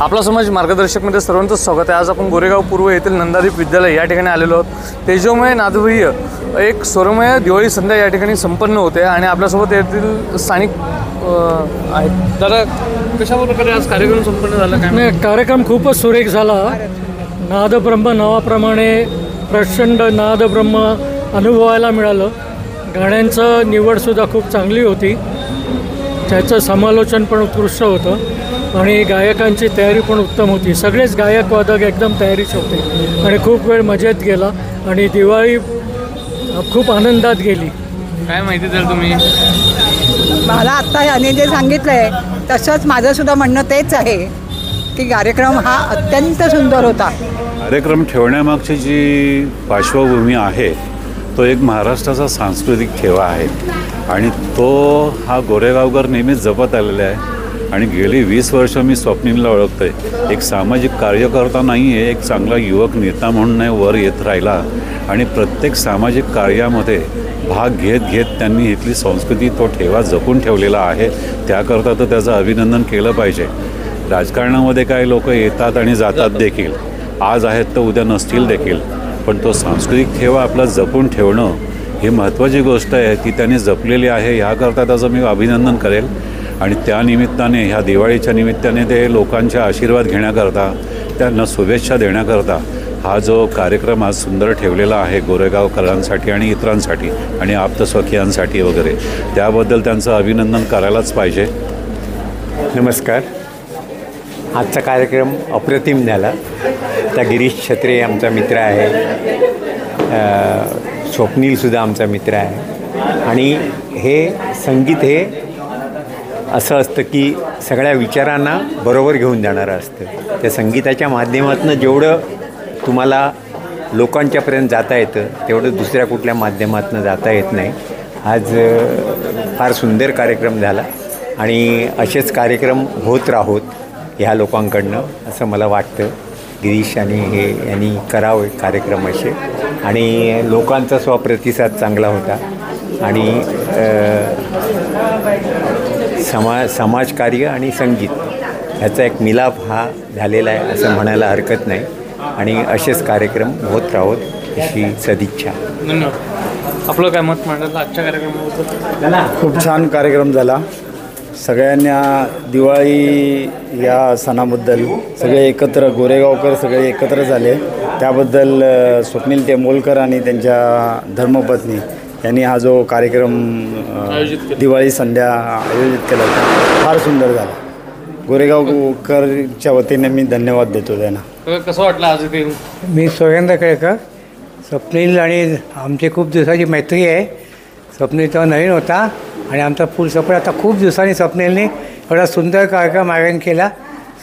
आपला समाज मार्गदर्शकमध्ये सर्वांचं स्वागत आहे। आज आपण गोरेगाव पूर्व येथील नंदादीप विद्यालय या ठिकाणी आलेलो आहोत। तेजोमय नादभैर्य एक स्वरमय दिवाळी संध्या या ठिकाणी संपन्न होते आणि आपल्यासोबत येथील स्थानिक आहेत। तर कशा प्रकारे आज कार्यक्रम संपन्न झाला काय? कार्यक्रम खूपच सुरेख झाला। नादब्रह्म नावाप्रमाणे प्रचंड नादब्रह्म अनुभवायला मिळालं। गाण्यांचं निवडसुद्धा खूप चांगली होती, त्याचं समालोचन पण उत्कृष्ट होतं आणि गायकांची तयारी पण उत्तम होती। सगळेच गायक वादक एकदम तयारीच होते आणि खूप वेळ मजेत गेला आणि दिवाळी खूप आनंदात गेली। काय माहिती द्याल तुम्ही? मला आत्ता याने जे सांगितलं आहे तसंच माझंसुद्धा म्हणणं तेच आहे की कार्यक्रम हा अत्यंत सुंदर होता। कार्यक्रम ठेवण्यामागची जी पार्श्वभूमी आहे तो एक महाराष्ट्राचा सांस्कृतिक ठेवा आहे आणि तो हा गोरेगावकर नेहमीच जपत आलेला आहे आणि गेली 20 वर्ष मी स्वप्नीलला ओळखतो आहे। एक सामाजिक कार्यकर्ता नाही आहे, एक चांगला युवक नेता म्हणून वर येत राहिला आणि प्रत्येक सामाजिक कार्यामध्ये भाग घेत त्यांनी इथली संस्कृती तो ठेवा जपून ठेवलेला आहे। त्याकरता तर त्याचं अभिनंदन केलं पाहिजे। राजकारणामध्ये काही लोक येतात आणि जातात देखील, आज आहेत तर उद्या नसतील देखील, पण तो सांस्कृतिक ठेवा आपला जपून ठेवणं ही महत्त्वाची गोष्ट आहे, ती त्यांनी जपलेली आहे। ह्याकरता त्याचं मी अभिनंदन करेल आणि त्यानिमित्ताने ह्या दिवाळीच्या निमित्ताने ते लोकांचे आशीर्वाद घेण्याकरता, त्यांना शुभेच्छा देण्याकरता हा जो कार्यक्रम आज सुंदर ठेवलेला आहे गोरेगावकरांसाठी आणि इतरांसाठी आणि आप्तस्वकीयांसाठी वगैरे, त्याबद्दल त्यांचं अभिनंदन करायलाच पाहिजे। नमस्कार। आजचा कार्यक्रम अप्रतिम झाला। त्या गिरीश छत्रे आमचा मित्र आहे, स्वप्नीलसुद्धा आमचा मित्र आहे आणि हे संगीत हे असं असतं की सगळ्या विचारांना बरोबर घेऊन जाणारं असतं। त्या संगीताच्या माध्यमातून जेवढं तुम्हाला लोकांच्यापर्यंत जाता येतं तेवढं दुसऱ्या कुठल्या माध्यमातून जाता येत नाही। आज फार सुंदर कार्यक्रम झाला आणि असेच कार्यक्रम होत राहोत ह्या लोकांकडनं असं मला वाटतं। गिरीश आणि यांनी करावे कार्यक्रम असे आणि लोकांचा स्वप्रतिसाद चांगला होता आणि समाजकार्य आणि संगीत ह्याचा एक मिलाप हा झालेला आहे असं म्हणायला हरकत नाही आणि असेच कार्यक्रम होत राहोत अशी सदिच्छा। धन्यवाद। आपलं काय मत मांडायला आजच्या कार्यक्रमाबद्दल? खूप छान कार्यक्रम झाला। सगळ्यांना दिवाळी या सणाबद्दल सगळे एकत्र, गोरेगावकर सगळे एकत्र झाले, त्याबद्दल स्वप्नील टेंबोलकर आणि त्यांच्या धर्मपत्नी यांनी हा जो कार्यक्रम दिवाळी संध्या आयोजित केला होता फार सुंदर झाला। गोरेगावकरच्या वतीने मी धन्यवाद देतो त्यांना। कसं वाटलं आज इथे? मी सोहेंद्र केळकर। स्वप्नील आणि आमची खूप दिवसाची मैत्री आहे। स्वप्नील तेव्हा नवीन होता आणि आमचा फुल सपोर्ट। आता खूप दिवसांनी स्वप्नीलने एवढा सुंदर कार्यक्रम आयोजन केला।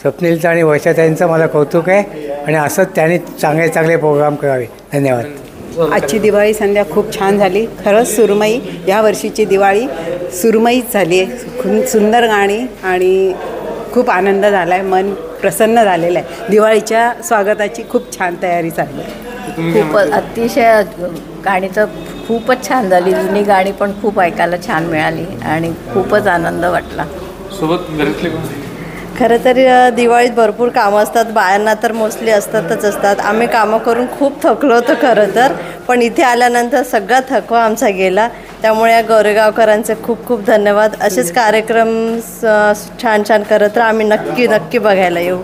स्वप्नीलचा आणि वर्षाताईंचं मला कौतुक आहे आणि असंच त्यांनी चांगले चांगले प्रोग्राम करावे। धन्यवाद। आजची दिवाळी संध्या खूप छान झाली। खरंच सुरमई, या वर्षीची दिवाळी सुरमईच झाली आहे। खूप सुंदर गाणी आणि खूप आनंद झाला आहे, मन प्रसन्न झालेलं आहे। दिवाळीच्या स्वागताची खूप छान तयारी चालली आहे। खूपच अतिशय गाणी तर खूपच छान झाली। जुनी गाणी पण खूप ऐकायला छान मिळाली आणि खूपच आनंद वाटला। सोबत घरातले खरं तर दिवाळीत भरपूर कामं असतात, बायांना तर मोस्टली असतातच असतात। आम्ही कामं करून खूप थकलो होतो खरं तर, पण इथे आल्यानंतर सगळा थकवा आमचा गेला। त्यामुळे या गोरेगावकरांचे खूप खूप धन्यवाद। असेच कार्यक्रम छान छान करत राहा। आम्ही नक्की बघायला येऊ।